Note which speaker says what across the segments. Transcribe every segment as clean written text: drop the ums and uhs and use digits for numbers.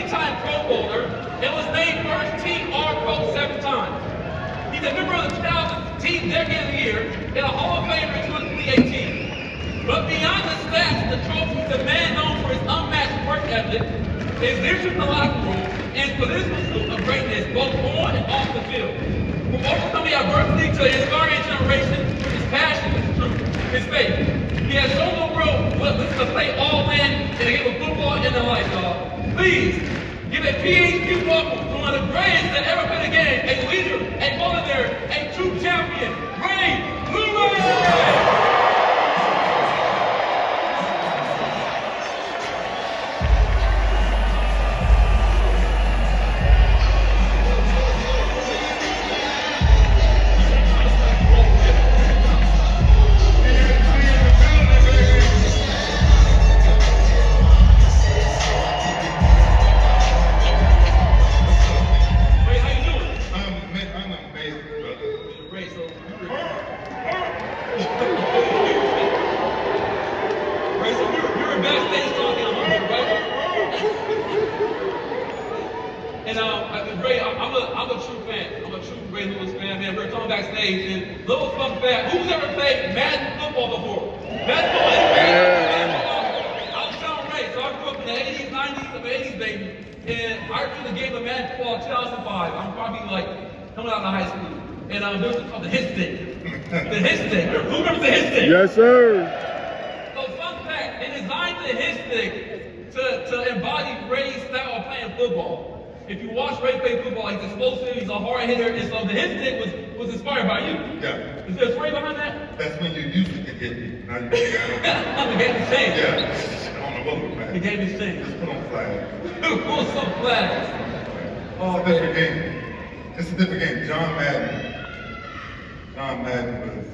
Speaker 1: 8-time Pro Bowler and was named first team All-Pro 7 times. He's a member of the 2010 Decade of the Year and a Hall of Famer in 2018. But beyond the stats and the trophies, the man known for his unmatched work ethic, his leadership in the locker room, and for this pursuit of greatness both on and off the field. From overcoming adversity to inspiring a generation with his passion, his truth, his faith. He has shown the world what it's to play all in the game of football in their life, y'all. Please, give a PHP welcome to one of the greatest that ever been in the game, a leader, a volunteer, a true champion, Ray Lewis! I'm a true fan. I'm a true Ray Lewis fan, man. We're talking backstage, and little fun fact: who's ever played Madden football before? Madden football. I'm Sean Ray, so I grew up in the 80s, 90s, I'm an 80s baby, and I remember the game of Madden football in 2005. I'm probably like coming out of high school, and there was something called the hit stick. The hit stick. Who remembers the hit stick?
Speaker 2: Yes, sir.
Speaker 1: So fun fact: they designed the hit stick to embody Ray's style of playing football. If you watch Ray play football, he's explosive, he's a hard hitter, and so the hit stick was inspired by you.
Speaker 3: Yeah.
Speaker 1: Is there a story behind that?
Speaker 3: That's when you used to get hit. Now you got it.
Speaker 1: The game has changed.
Speaker 3: Yeah. On the road, man.
Speaker 1: The game has changed.
Speaker 3: Just put on flags.
Speaker 1: Put on some flags.
Speaker 3: Oh, it's a different game. It's a different game. John Madden was,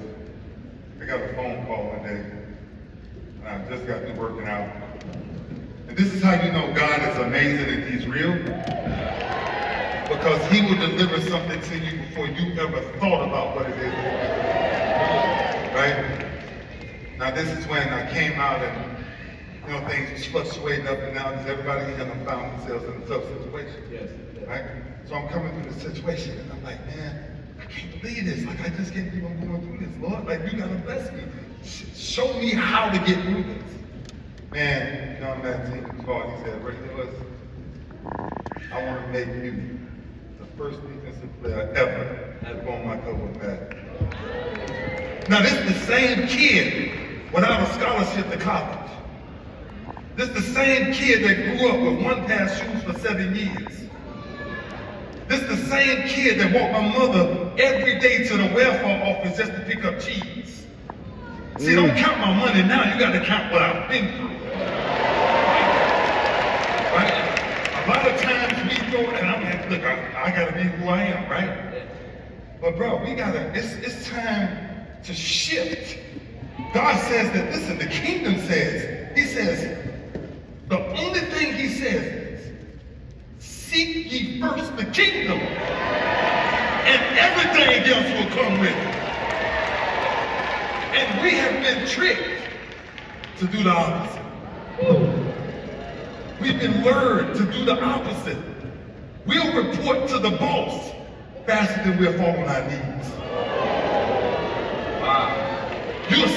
Speaker 3: I got a phone call one day, and I just got through working out. And this is how you know God is amazing and He's real. Because He will deliver something to you before you ever thought about what it is. Right? Now this is when I came out and things was fluctuating up and down because everybody here done found themselves in a tough situation.
Speaker 1: Yes.
Speaker 3: Right? So I'm coming through the situation and I'm like, man, I can't believe this. Like I just can't believe I'm going through this, Lord. Like you gotta bless me. Show me how to get through this. Man, John Madden called. He said, Ray Lewis, I want to make you the first defensive player ever to go on my cover of Madden. Now, this is the same kid without a scholarship to college. This is the same kid that grew up with one pair of shoes for 7 years. This is the same kid that walked my mother every day to the welfare office just to pick up cheese. See, don't count my money now. You got to count what I've been through. Right? A lot of times we go, and I'm like, look, I got to be who I am, right? But bro, it's time to shift. God says that, listen, the kingdom says, He says, the only thing He says is, seek ye first the kingdom, and everything else will come with it. And we have been tricked to do the opposite. We've been lured to do the opposite. We'll report to the boss faster than we'll fall on our knees. You'll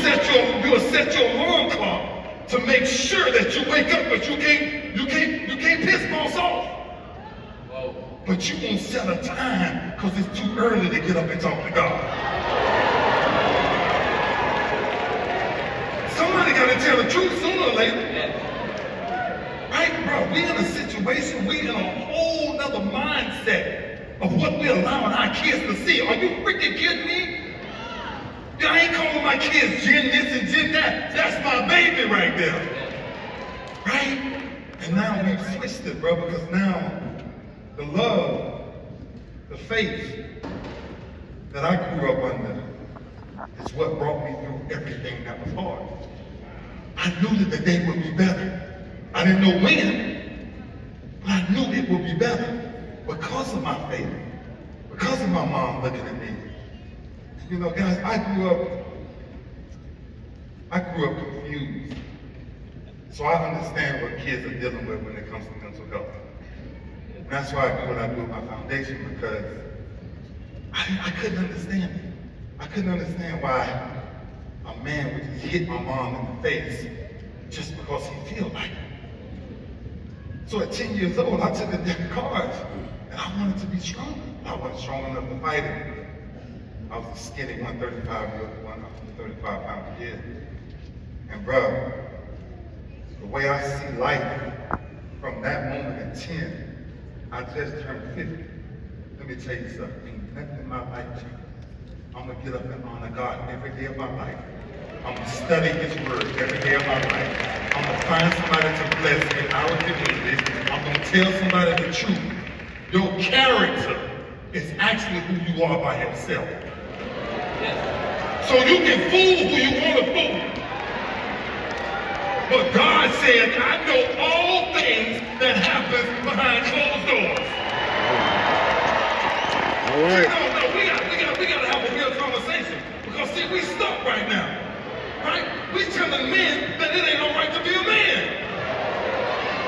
Speaker 3: set your alarm clock to make sure that you wake up, but you can't piss boss off. But you won't set a time because it's too early to get up and talk to God. Somebody got to tell the truth sooner or later. Right, bro? We in a situation, we in a whole nother mindset of what we're allowing our kids to see. Are you freaking kidding me? I ain't calling my kids Jen this and Jen that. That's my baby right there. Right? And now we've switched it, bro, because now the love, the faith that I grew up under is what brought me through everything that was hard. I knew that the day would be better. I didn't know when, but I knew it would be better because of my faith, because of my mom looking at me. You know, guys, I grew up confused. So I understand what kids are dealing with when it comes to mental health. And that's why I do what I do with my foundation, because I couldn't understand it. I couldn't understand why a man would just hit my mom in the face just because he feel like it. So at 10 years old, I took a deck of cards, and I wanted to be stronger. I wasn't strong enough to fight it. I was a skinny 135-pound kid. And bro, the way I see life from that moment at 10, I just turned 50. Let me tell you something, nothing in my life changed. I'm gonna get up and honor God every day of my life. I'm gonna study His Word every day of my life. I'm gonna find somebody to bless in our communities. I'm gonna tell somebody the truth. Your character is actually who you are by yourself. So you can fool who you want to fool. But God said, I know all things that happen behind closed doors. All right. No, we gotta have a real conversation. Because see, we stuck right now. Right? We telling men that it ain't all right to be a man.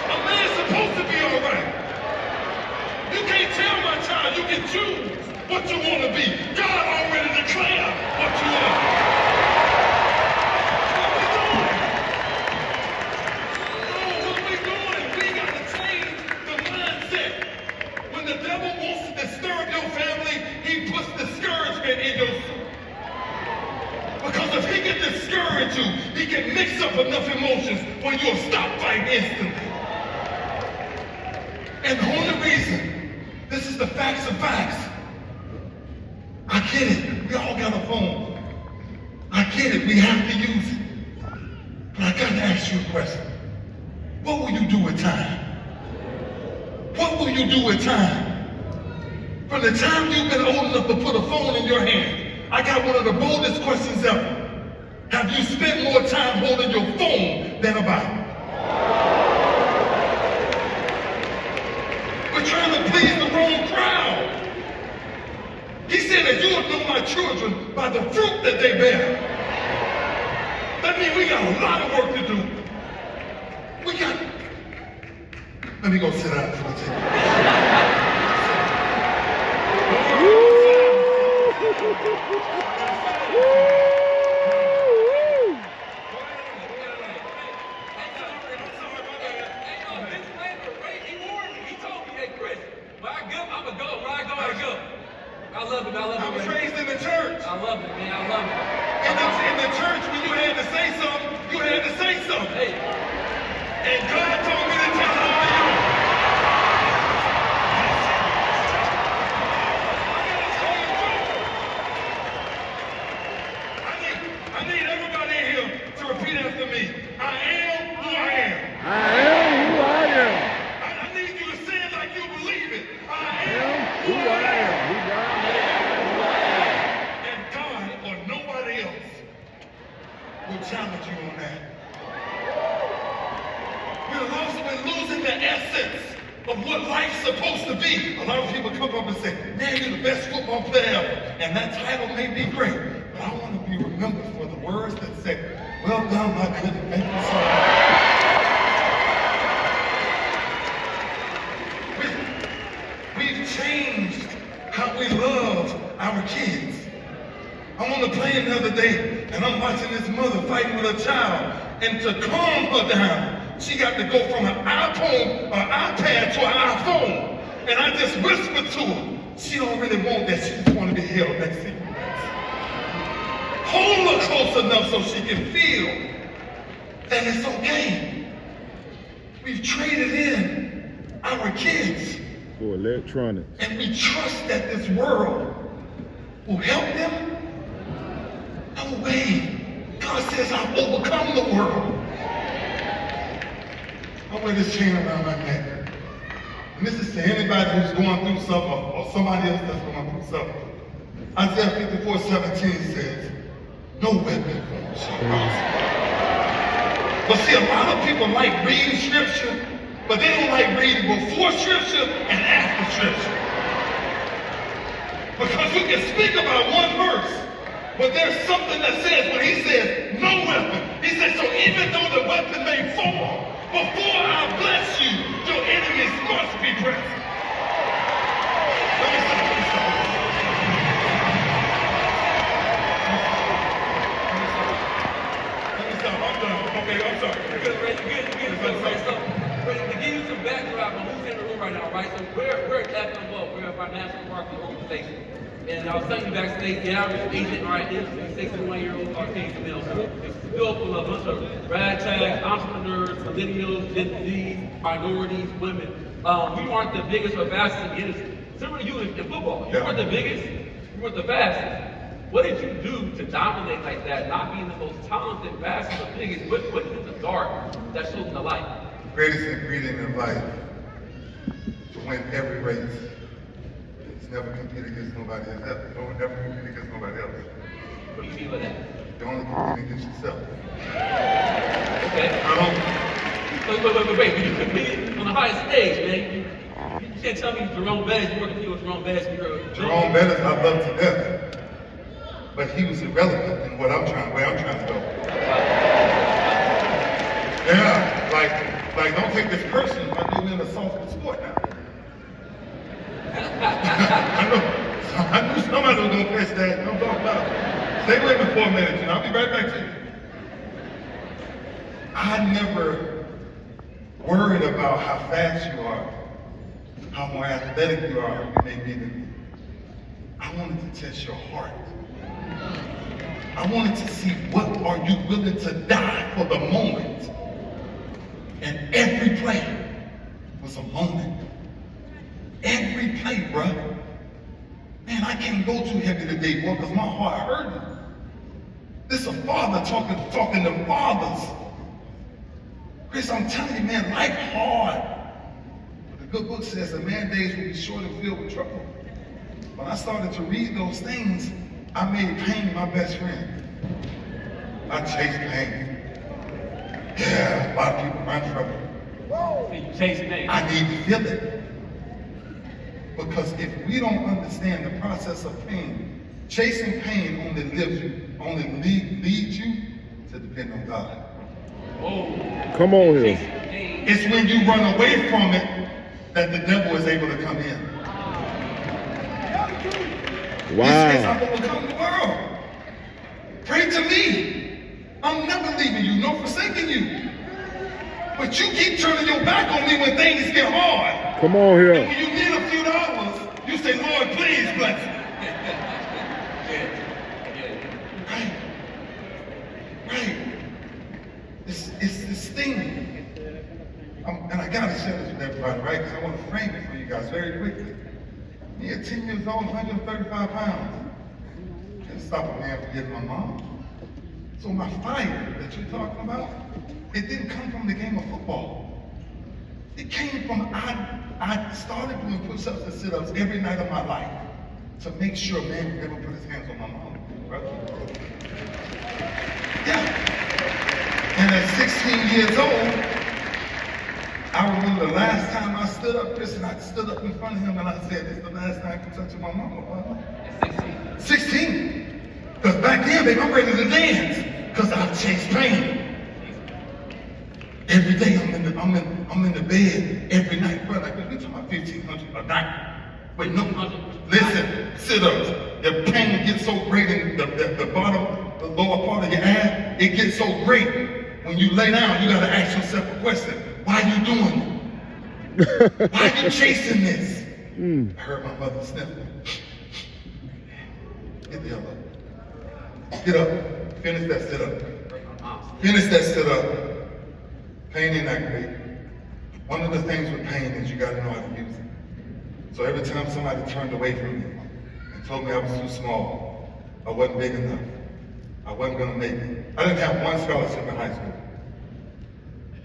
Speaker 3: A man's supposed to be all right. You can't tell my child you can choose what you want to be. God already declared what you are. What we doing? We got to change the mindset. When the devil wants to disturb your family, he puts discouragement in your soul. Because if he can discourage you, he can mix up enough emotions where you'll stop fighting instantly. And the only reason, this is the facts of facts. I get it. We all got a phone. I get it. We have to use it. But I got to ask you a question. What will you do with time? What will you do with time? From the time you've been old enough to put a phone in your hand, I got one of the boldest questions ever. Have you spent more time holding your phone than a Bible? We're trying to please the wrong crowd. He said that you will know my children by the fruit that they bear. That means we got a lot of work to do. Let me go sit down for a second. I was raised in the church.
Speaker 1: I love it, man. I love it.
Speaker 3: In the church, when you had to say something, you had to say something.
Speaker 1: Hey.
Speaker 3: And God told me to tell all of you. I need everybody in here to repeat after me. I am who I am.
Speaker 2: I am who I am.
Speaker 3: I need you to say it like you believe it. I am
Speaker 2: Who I am. Who God made me.
Speaker 3: And God or nobody else will challenge you on that. We're losing the essence of what life's supposed to be. A lot of people come up and say, man, you're the best football player ever. And that title may be great, but I want to be remembered for the words that say, well done, my good and faithful son. We've changed how we love our kids. I'm on the plane the other day, and I'm watching this mother fighting with her child, and to calm her down, she got to go from an iPad to an iPhone. And I just whispered to her, she don't really want that, she just want to be held next to you. Hold her close enough so she can feel that it's okay. We've traded in our kids.
Speaker 2: For electronics.
Speaker 3: And we trust that this world will help them. No way. God says, I've overcome the world. I wear this chain around my neck. And this is to anybody who's going through something or somebody else that's going through something. Isaiah 54:17 says, no weapon shall prosper. But see, a lot of people like reading scripture, but they don't like reading before scripture and after scripture. Because you can speak about one verse, but there's something that says, when he says, no weapon, he says, so even though the weapon may fall, before I bless you, your enemies must be present. Okay, I'm sorry.
Speaker 1: To give you some background on who's in the room right now, right? So we're at FMO, we're a financial marketing organization. And I was telling you backstage, the average agent, right, is a 61-year-old Caucasian male. So it's filled with a bunch of ragtag entrepreneurs, millennials, Gen Z, minorities, women. We aren't the biggest or fastest in the industry. Similar to you in football. You weren't the biggest, you weren't the fastest. What did you do to dominate like that, not being the most talented, fastest, or biggest, but put in the dark that shows in the light?
Speaker 3: Greatest ingredient in life to win every race is never compete against nobody else. Don't ever compete against nobody else.
Speaker 1: What do you mean by that?
Speaker 3: You only compete against yourself.
Speaker 1: Okay. Wait. When you compete on the highest stage, man, you can't tell me Jerome Bettis, you working with Jerome Bettis.
Speaker 3: Jerome Bettis, I love to death. But he was irrelevant in where I'm trying to go. Yeah, like don't take this personal. I knew in a soft sport now. I knew somebody was gonna catch that. Don't talk about it. Stay with me for a minute, and I'll be right back to you. I never worried about how fast you are, how more athletic you are, you may be than me. I wanted to test your heart. I wanted to see what are you willing to die for the moment. And every play was a moment. Every play, bruh. Man, I can't go too heavy today, boy, because my heart hurting. This is a father talking to fathers. Chris, I'm telling you, man, life hard. But the good book says the man days will be short and filled with trouble. When I started to read those things, I made pain my best friend. I chased pain. Yeah, a lot of people run from it.
Speaker 1: You chase pain.
Speaker 3: I need to feel it. Because if we don't understand the process of pain, chasing pain only leads you to depend on God.
Speaker 1: Whoa.
Speaker 2: Come on here.
Speaker 3: It's when you run away from it that the devil is able to come in.
Speaker 2: Wow.
Speaker 3: This is I've overcome the world. Pray to me. I'm never leaving you, nor forsaking you. But you keep turning your back on me when things get hard.
Speaker 2: Come on here.
Speaker 3: And when you need a few dollars, you say, Lord, please bless me. Right. It's this thing. And I gotta share this with everybody, right? Because I want to frame it for you guys very quickly. Me at 10 years old, 135 pounds. Didn't stop a man from getting my mom. So my fire that you're talking about, it didn't come from the game of football. It came from, I started doing push-ups and sit-ups every night of my life to make sure man would never put his hands on my mom, brother. Yeah. And at 16 years old, I remember the last time I stood up, Chris, and I stood up in front of him and I said, this is the last time you're touching my mama, brother. 16. Because back then, baby, I'm ready to dance. Because I chased pain. Every day I'm in the bed every night, brother. We talking about 1,500 a night. Wait, no, listen, sit-ups. The pain gets so great in the bottom, the lower part of your ass, it gets so great. When you lay down, you gotta ask yourself a question. Why are you doing it? Why are you chasing this? I heard my mother sniffling. Get the hell up. Get up. Finish that sit-up. Finish that sit-up. Pain ain't that great. One of the things with pain is you gotta know how to use it. So every time somebody turned away from me and told me I was too small, I wasn't big enough, I wasn't gonna make it. I didn't have one scholarship in high school.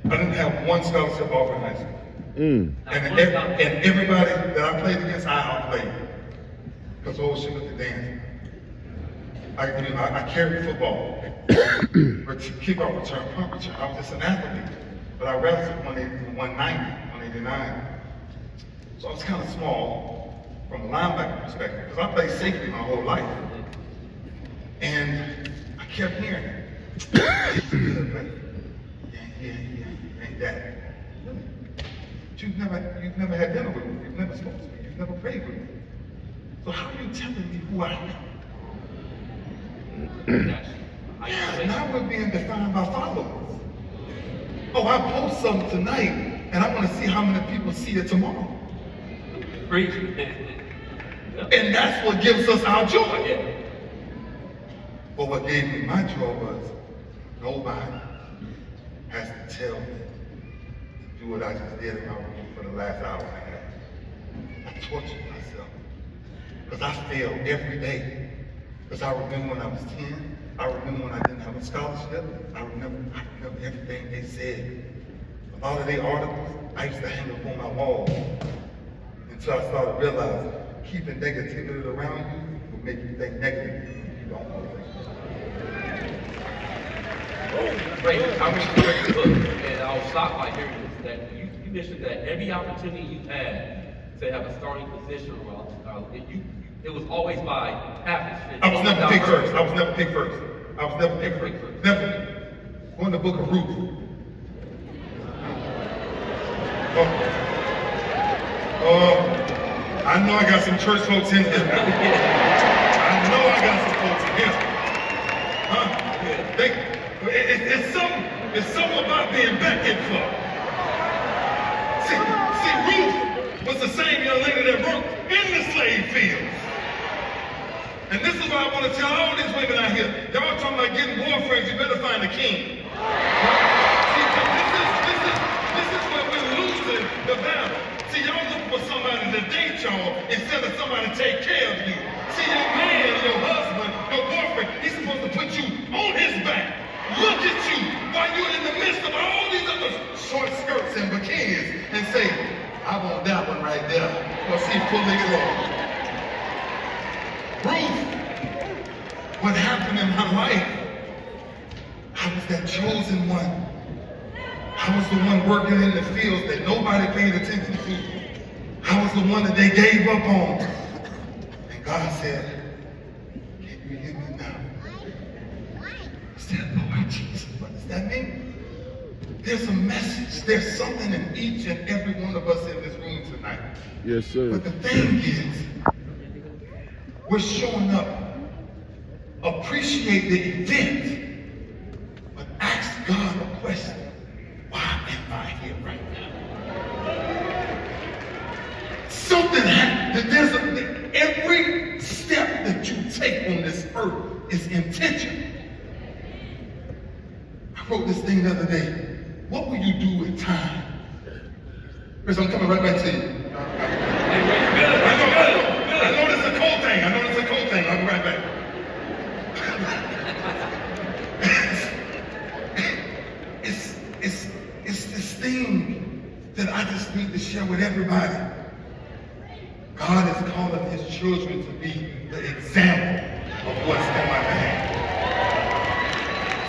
Speaker 3: I didn't have one scholarship offer in high school. And everybody that I played against, I outplayed. Because what was she with the dance? I carried football. Kickoff return, punt return. I was just an athlete. But I wrestled 190, 189. So I was kind of small from a linebacker perspective. Because I played safety my whole life. And I kept hearing it. Yeah, ain't that. But you've never had dinner with me. You've never spoken to me. You've never prayed with me. So how are you telling me who I am? Yeah, now we're being defined by followers. Oh, I post something tonight, and I want to see how many people see it tomorrow.
Speaker 1: Preach.
Speaker 3: And that's what gives us our joy.
Speaker 1: Yeah.
Speaker 3: But what gave me my joy was nobody has to tell me to do what I just did in my room for the last hour and a half. I tortured myself because I failed every day. Because I remember when I was 10, I remember when I didn't have a scholarship, I remember everything they said. A lot of their articles, I used to hang up on my wall until I started realizing keeping negativity around you will make you think negatively. You don't know things.
Speaker 1: Great. I read the book, and I was shocked by hearing this, that you mentioned that every opportunity you had to have a starting position, it was always by habit.
Speaker 3: I was never picked first. I was never picked first. Never. Go in the book of Ruth. I know I got some church folks in here. I know I got some folks in here. It's something about being beckoned for. See, Ruth was the same young lady that worked in the slave fields. And this is why I want to tell all these women out here, y'all talking about getting boyfriends, you better find a king. See, this is where we're losing the battle. See, y'all looking for somebody to date y'all instead of somebody to take care of you. See, your man, your husband, your boyfriend, he's supposed to put you on his back. Look at you while you're in the midst of all these other short skirts and bikinis and say, I want that one right there. Or see, fully along. Ruth, what happened in her life, I was that chosen one. I was the one working in the fields that nobody paid attention to. I was the one that they gave up on. And God said, can you hear me now? I said, Lord Jesus, what does that mean? There's a message. There's something in each and every one of us in this room tonight.
Speaker 2: Yes, sir.
Speaker 3: But the thing is, we're showing up, appreciate the event, but ask God a question. Why am I here right now? Something happened. Every step that you take on this earth is intentional. I wrote this thing the other day. What will you do with time? Chris, I'm coming right back to you. I know this is a cold thing. I'll be right back. It's this thing that I just need to share with everybody. God is calling his children to be the example of what's going on.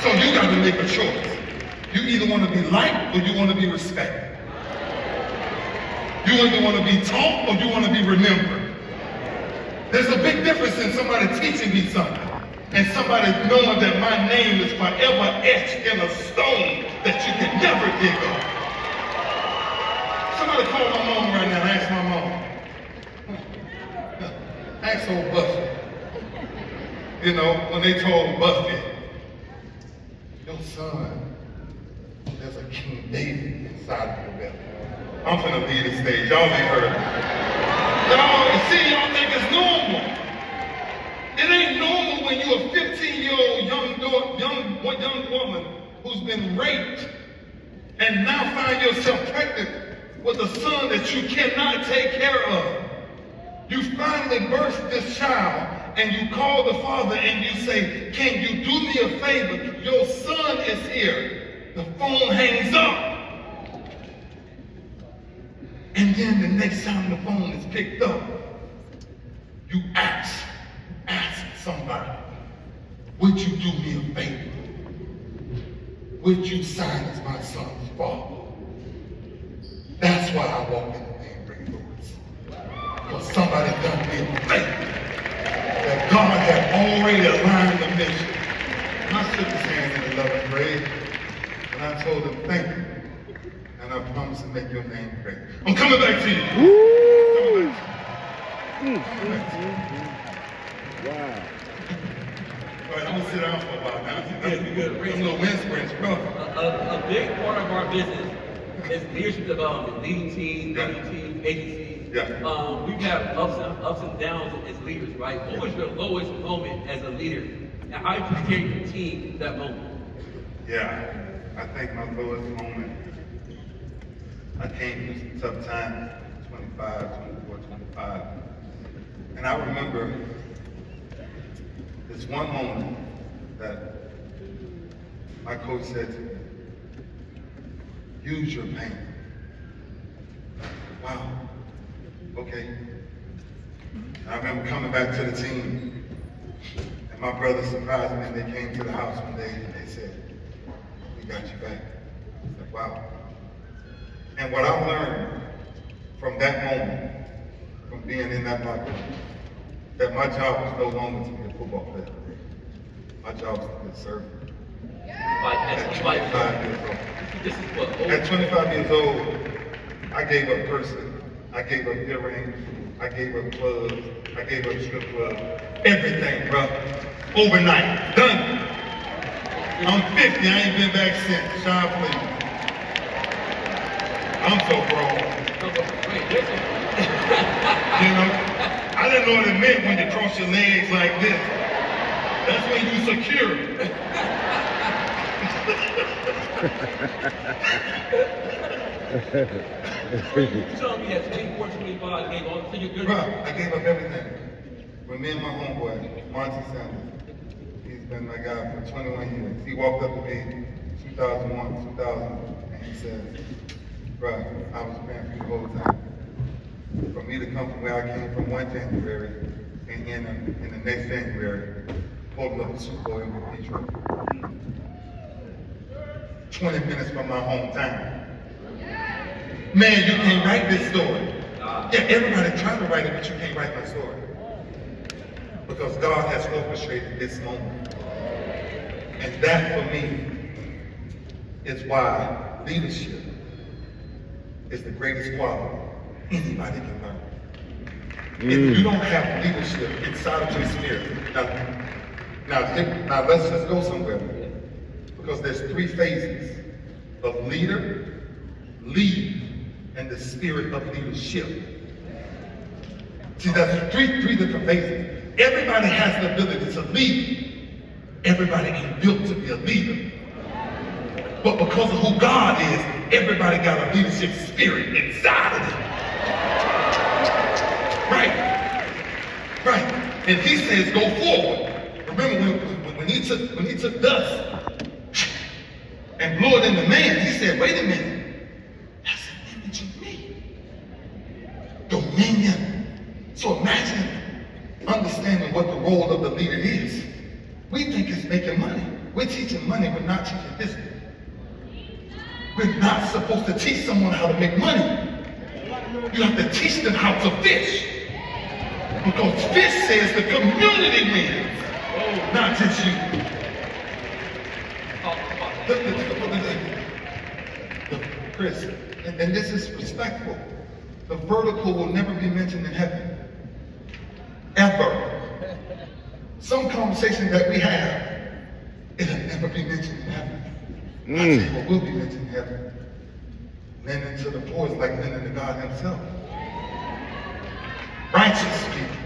Speaker 3: So you got to make a choice. You either want to be liked or you want to be respected. You either want to be taught or you want to be remembered. There's a big difference in somebody teaching me something and somebody knowing that my name is forever etched in a stone that you can never dig up. Somebody call my mom right now and ask my mom. Ask old Buffy. You know, when they told Buffy, your son, there's a King David inside of your belly. I'm finna leave the stage. Y'all ain't heard it. Y'all think it's normal. It ain't normal when you're a 15-year-old young woman who's been raped and now find yourself pregnant with a son that you cannot take care of. You finally birth this child and you call the father and you say, can you do me a favor? Your son is here. The phone hangs up. And then the next time the phone is picked up, you ask somebody, would you do me a favor? Would you sign as my son's father? That's why I walk in the name Ray Lewis. Because somebody done me a favor. That God had already aligned the mission. And I shook his hand in the love and praise, and I told him, thank you. And I promise to make your name great. I'm coming back to you. Coming back to you.
Speaker 2: Wow.
Speaker 3: All right, I'm gonna sit down for a while now.
Speaker 1: You good.
Speaker 3: Some little wind sprints, bro.
Speaker 1: A big part of our business is leadership development, leading teams,
Speaker 3: Yeah.
Speaker 1: leading teams, agencies.
Speaker 3: Yeah.
Speaker 1: We've had ups and downs as leaders, right? What was your lowest moment as a leader? And how did you carry your team through that moment?
Speaker 3: Yeah, I think my lowest moment, I came through some tough times, 25, 24, 25. And I remember this one moment that my coach said to me, use your pain. Wow, okay. And I remember coming back to the team, and my brothers surprised me, and they came to the house one day and they said, we got you back. I was like, wow. And what I learned from that moment, from being in that locker room, that my job was no longer to be a football player. My job was to be a servant. At 25 years old.
Speaker 1: This is what
Speaker 3: At 25 years old, I gave up cursing. I gave up earrings. I gave up clubs. I gave up strip clubs. Everything, bro. Overnight. Done. I'm 50. I ain't been back since. Sean, please. I'm so grown. You know, I didn't know what it meant when you cross your legs like this. That's when you secure.
Speaker 1: You told me at 24, 25, gave all to your good.
Speaker 3: Bro, I gave up everything. When me and my homeboy, Monty Sanders, he's been my guy for 21 years. He walked up to me 2001, 2000, and he said, bro, I was praying for you the whole time. For me to come from where I came from one January and in the next January, holding up the Super Bowl in Detroit. 20 minutes from my hometown. Man, you can't write this story. Yeah, everybody tries to write it, but you can't write my story. Because God has orchestrated this moment. And that for me is why leadership is the greatest quality anybody can learn. If you don't have leadership inside of your spirit, now let's just go somewhere. Because there's three phases of leader, lead, and the spirit of leadership. See, that's three different phases. Everybody has the ability to lead. Everybody ain't built to be a leader. But because of who God is, everybody got a leadership spirit inside of them. Right. And he says, go forward. Remember when he took dust and blew it in the man, he said, wait a minute. That's an image of me. Dominion. So imagine understanding what the role of the leader is. We think it's making money. We're teaching money, we're not teaching history. We're not supposed to teach someone how to make money. You have to teach them how to fish. Because fish says the community wins, not just you. Chris, and this is respectful. The vertical will never be mentioned in heaven. Ever. Some conversation that we have, it'll never be mentioned in heaven. I tell you what will be mentioned in heaven. Lending to the poor is like lending to God himself. Righteous people.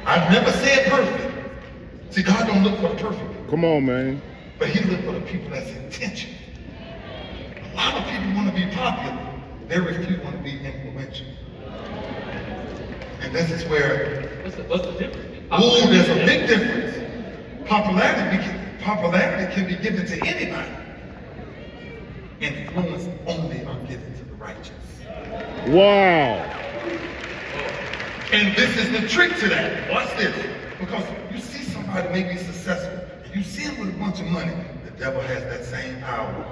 Speaker 3: I've never said perfect. See, God don't look for the perfect.
Speaker 2: Come on, man.
Speaker 3: But he look for the people that's intentional. A lot of people want to be popular. Very few want to be influential. And this is where...
Speaker 1: What's the difference?
Speaker 3: Oh, there's a big difference. Popularity can be given to anybody. Influence only are given to the righteous.
Speaker 2: Wow.
Speaker 3: And this is the trick to that. Watch this. Because you see somebody may be successful, and you see him with a bunch of money, the devil has that same power.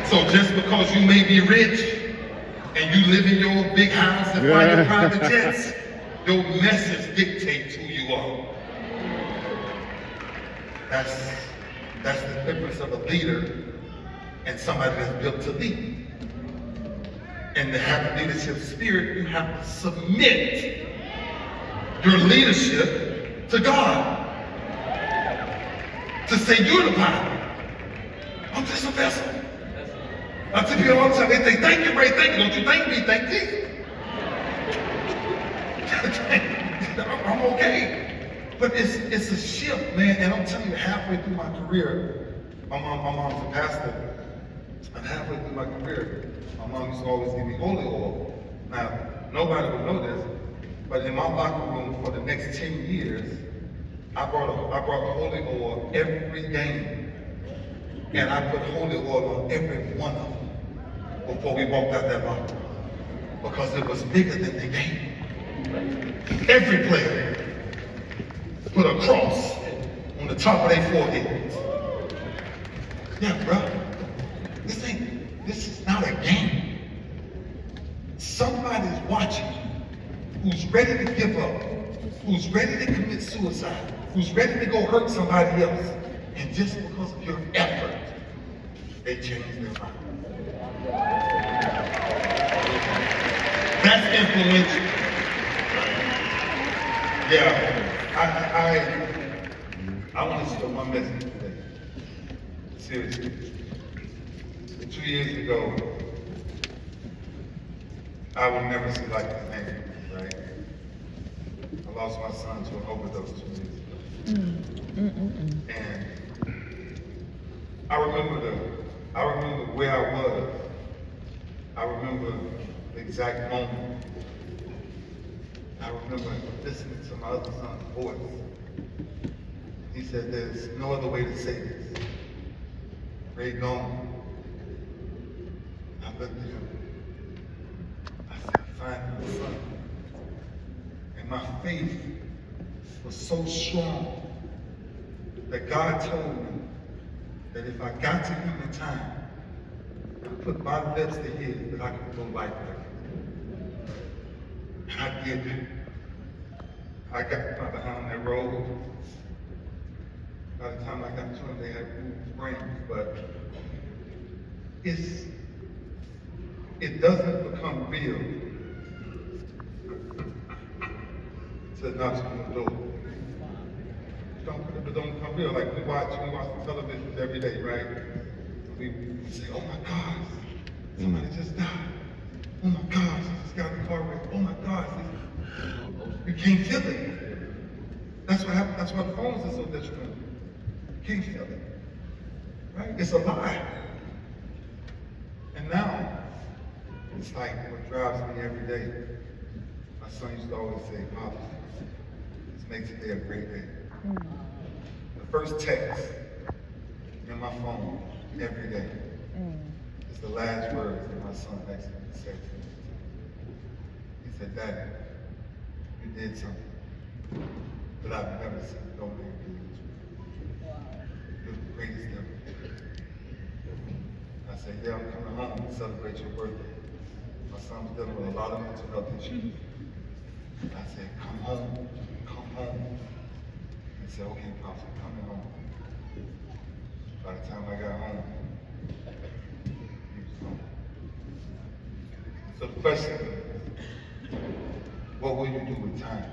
Speaker 3: So just because you may be rich, and you live in your big house and fly your private jets, your message dictates who you are. That's the difference of a leader and somebody that's built to lead. And to have a leadership spirit, you have to submit your leadership to God to say, you're the potter. I'm just a vessel. I tell people all the time, they say, thank you, Ray, thank you. Don't you thank me, thank Jesus. I'm okay. But it's a shift, man. And I'm telling you, halfway through my career, my mom's a pastor. And halfway through my career, my mom used to always give me holy oil. Now, nobody would know this, but in my locker room for the next 10 years, I brought holy oil every game. And I put holy oil on every one of them before we walked out that locker room. Because it was bigger than the game. Every player put a cross on the top of their foreheads. Yeah, bro. This is not a game. Somebody's watching you who's ready to give up, who's ready to commit suicide, who's ready to go hurt somebody else. And just because of your effort, they change their mind. That's influential. Yeah, I want to share one message today. Seriously. 2 years ago, I would never see like this name, right? I lost my son to an overdose 2 years ago. And I remember where I was. I remember the exact moment. I remember listening to my other son's voice. He said, there's no other way to say this. Ray gone. I looked at him. I said, find my son. And my faith was so strong that God told me that if I got to him in time and put my lips to his, that I could go life back. And I did that. I got behind that road. By the time I got to him, they had moved brains, but it doesn't become real until it knocks on the door. It don't become real. Like we watch the television every day, right? We say, oh my gosh, somebody just died. Oh my gosh, he just got in a car wreck. Oh my gosh, you can't feel it. That's what happened. That's why the phones are so detrimental. You can't feel it, right? It's a lie. And now, it's like what drives me every day. My son used to always say, Pop, let's make today a great day. The first text in my phone every day is the last words that my son actually said to me. He said, Daddy, you did something that I've never seen no man do. You're the greatest ever. I said, yeah, I'm coming home to celebrate your birthday. My son was dealing with a lot of mental health issues. I said, come home, come home. He said, okay, Pops, I'm coming home. By the time I got home, he was home. So the question is, what will you do with time?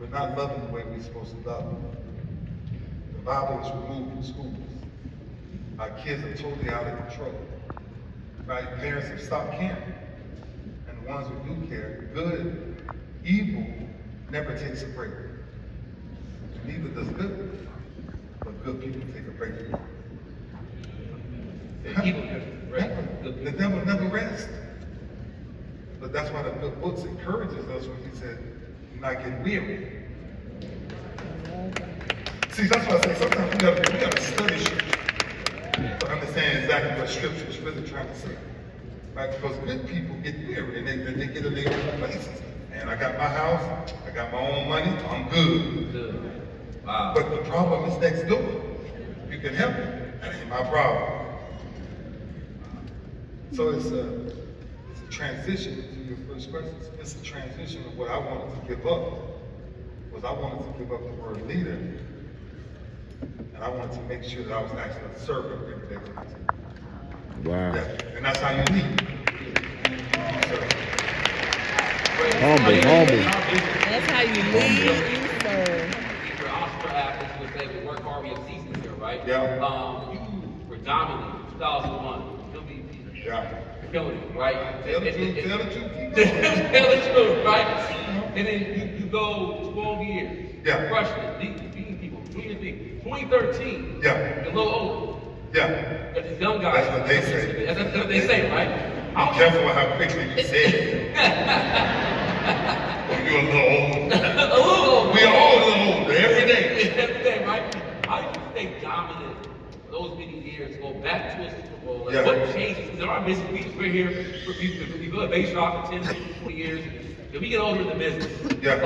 Speaker 3: We're not loving the way we're supposed to love. The Bible is removed from schools. Our kids are totally out of control. Right? Parents have stopped caring. And the ones who do care, good, evil, never takes a break. Neither does good, but good people take a break. The devil never rests. But that's why the good books encourages us when he said, do not get weary. See, that's why I say sometimes we gotta study scripture to understand exactly what scripture is really trying to say. Right? Because good people get weary and they get in their own places. And I got my house, I got my own money, I'm good. Wow. But the problem is next door. You can help it. That ain't my problem. So it's a transition to your first question. It's a transition of what I wanted to give up. Was I wanted to give up the word leader, and I wanted to make sure that I was actually a servant every day.
Speaker 2: Wow.
Speaker 3: Yeah. And that's how you lead.
Speaker 2: Humble.
Speaker 4: That's how you lead.
Speaker 1: work hard, we have seasons here, right?
Speaker 3: Yeah.
Speaker 1: You were dominant in 2001, MVP.
Speaker 3: Yeah.
Speaker 1: Killing it, right?
Speaker 3: Tell the truth, tell the truth.
Speaker 1: Tell the truth, right? And then you go 12 years.
Speaker 3: Yeah.
Speaker 1: Crushing it, beating people, doing things. 2013.
Speaker 3: Yeah.
Speaker 1: You're a little older.
Speaker 3: Yeah.
Speaker 1: Got these young guys.
Speaker 3: That's what they say.
Speaker 1: That's what they say, right?
Speaker 3: Be careful how quickly you say it. You're a little old.
Speaker 1: A little older.
Speaker 3: We are all a little older every day.
Speaker 1: Every day, right? How do you stay dominant for those many years? Go back to a Super Bowl. Like,
Speaker 3: Yeah.
Speaker 1: what changes? There are missing weeks. We're here for people. We go to base rock for 10, 20 years. If we get older in the business,
Speaker 3: Yeah.